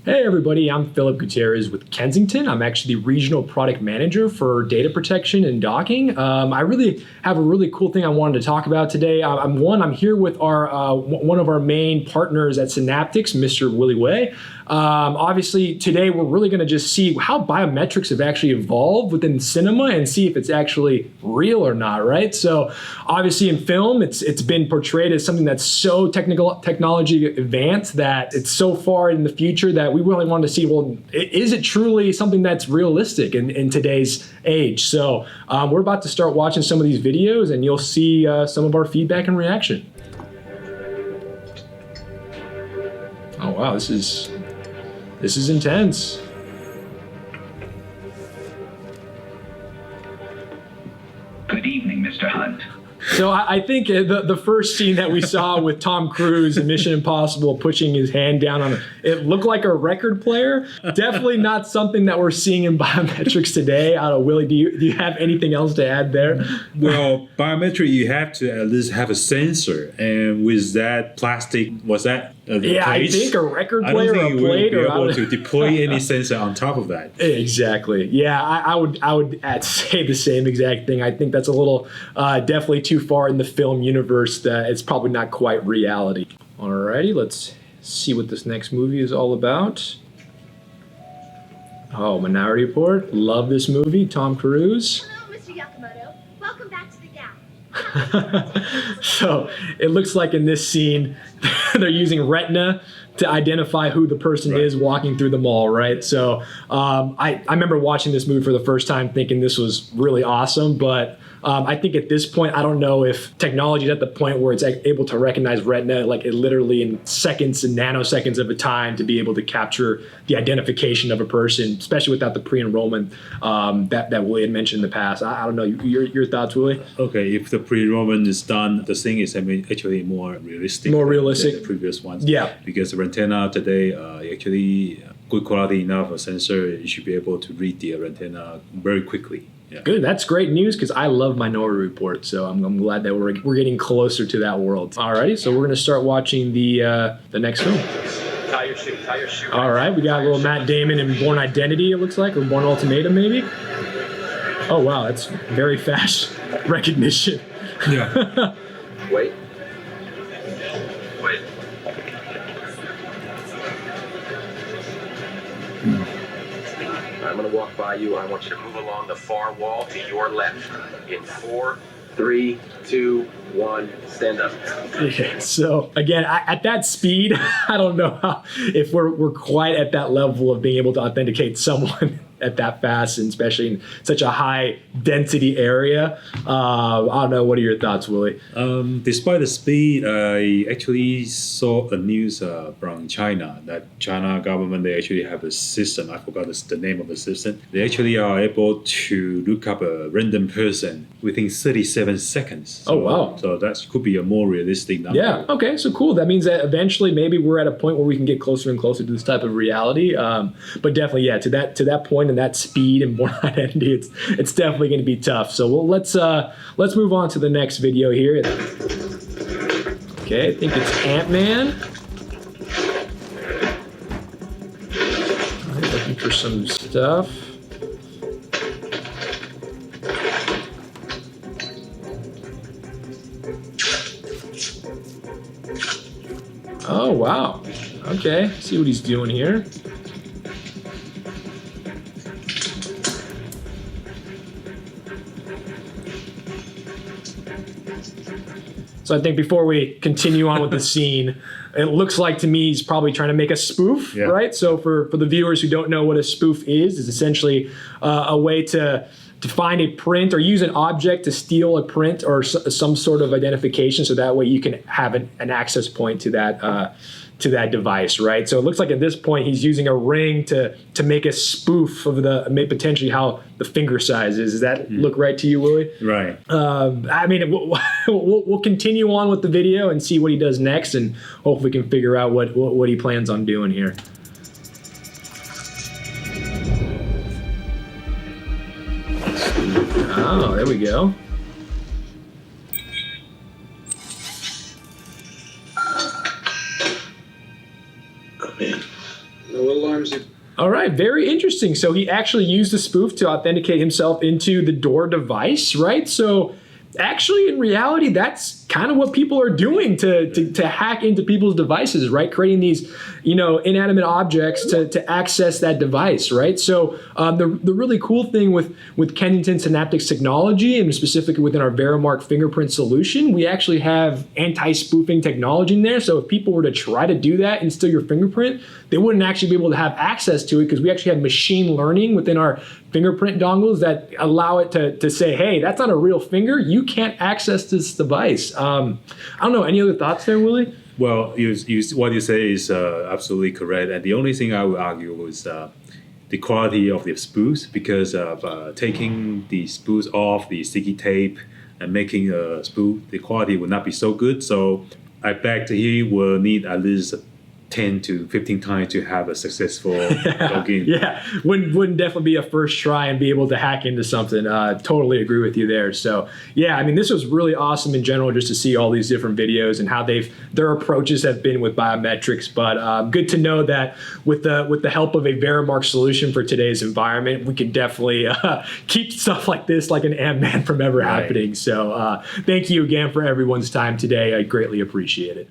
Hey everybody, I'm Philip Gutierrez with Kensington. I'm actually the Regional Product Manager for Data Protection and Docking. I really have a really cool thing I wanted to talk about today. I'm here with our one of our main partners at Synaptics, Mr. Willie Wei. Obviously, today we're really going to just see how biometrics have actually evolved within cinema and see if it's actually real or not, right? So obviously in film, it's been portrayed as something that's so technology advanced that it's so far in the future that we really wanted to see, well, is it truly something that's realistic in today's age? So we're about to start watching some of these videos and you'll see some of our feedback and reaction. Oh wow, this is intense. Good evening, Mr. Hunt. So I think the first scene that we saw with Tom Cruise in Mission Impossible pushing his hand down on it looked like a record player. Definitely not something that we're seeing in biometrics today. I don't know, Willie, do you have anything else to add there? Well, biometric, you have to at least have a sensor, and with that plastic, was that yeah, place? I think a record player or a plate, I don't think you will be or able to deploy any sensor on top of that. Exactly. Yeah, I would say the same exact thing. I think that's a little definitely too far in the film universe that it's probably not quite reality. Alrighty, let's see what this next movie is all about. Oh, Minority Report. Love this movie. Tom Cruise. Hello, Mr. Yakamoto. Welcome back to the Gap. So it looks like in this scene, they're using retina to identify who the person is walking through the mall, right? So I remember watching this movie for the first time thinking this was really awesome, but I think at this point, I don't know if technology is at the point where it's able to recognize retina, like it literally in seconds and nanoseconds of a time to be able to capture the identification of a person, especially without the pre-enrollment that Willie had mentioned in the past. I don't know, your thoughts, Willie? Okay, if the pre-enrollment is done, the thing is actually more realistic. More realistic? Than the previous ones. Yeah. Because the retina today actually good quality enough a sensor, you should be able to read the retina very quickly. Yeah. Good. That's great news because I love Minority Report, so I'm glad that we're getting closer to that world. Alrighty, so we're going to start watching the next film. Tie your shoe. All right, we got a little Matt Damon in Bourne Identity, it looks like, or Bourne Ultimatum, maybe. Oh wow, that's very fast recognition. Yeah. Wait. I'm going to walk by you. I want you to move along the far wall to your left. In 4, 3, 2, 1, stand up. Yeah, so again, at that speed, I don't know if we're quite at that level of being able to authenticate someone at that fast, and especially in such a high density area. I don't know. What are your thoughts, Willie? Despite the speed, I actually saw a news from China that China government, they actually have a system. I forgot the name of the system. They actually are able to look up a random person within 37 seconds. So, oh wow! So that could be a more realistic number. Yeah. Okay. So cool. That means that eventually, maybe we're at a point where we can get closer and closer to this type of reality. But definitely, yeah, to that point and that speed and Bourne Identity, it's definitely going to be tough. So let's move on to the next video here. Okay, I think it's Ant-Man. I'm looking for some stuff. Oh wow. Okay, see what he's doing here. So I think before we continue on with the scene, it looks like to me he's probably trying to make a spoof, right? So for the viewers who don't know what a spoof is essentially a way to find a print or use an object to steal a print or some sort of identification, so that way you can have an access point to that device, right? So it looks like at this point he's using a ring to make a spoof of potentially how the finger size is. Does that look right to you, Willie? Right. I mean, we'll continue on with the video and see what he does next, and hopefully we can figure out what he plans on doing here. Oh, there we go. Oh man. No alarm times it. All right, very interesting. So he actually used the spoof to authenticate himself into the door device, right? So actually, in reality, that's kind of what people are doing to hack into people's devices, right? Creating these, inanimate objects to access that device, right? So the really cool thing with Kensington Synaptics technology, and specifically within our Verimark fingerprint solution, we actually have anti-spoofing technology in there. So if people were to try to do that and steal your fingerprint, they wouldn't actually be able to have access to it, because we actually have machine learning within our fingerprint dongles that allow it to say, hey, that's not a real finger. You can't access this device. I don't know. Any other thoughts there, Willie? Well, what you say is absolutely correct. And the only thing I would argue is the quality of the spoofs, because of taking the spoofs off the sticky tape and making a spoof, the quality would not be so good. So I bet he will need at least 10 to 15 times to have a successful login. Yeah, wouldn't definitely be a first try and be able to hack into something. Totally agree with you there. So yeah, I mean, this was really awesome in general, just to see all these different videos and how their approaches have been with biometrics. But good to know that with the help of a Verimark solution for today's environment, we can definitely keep stuff like this, like an Ant-Man, from ever happening. So thank you again for everyone's time today. I greatly appreciate it.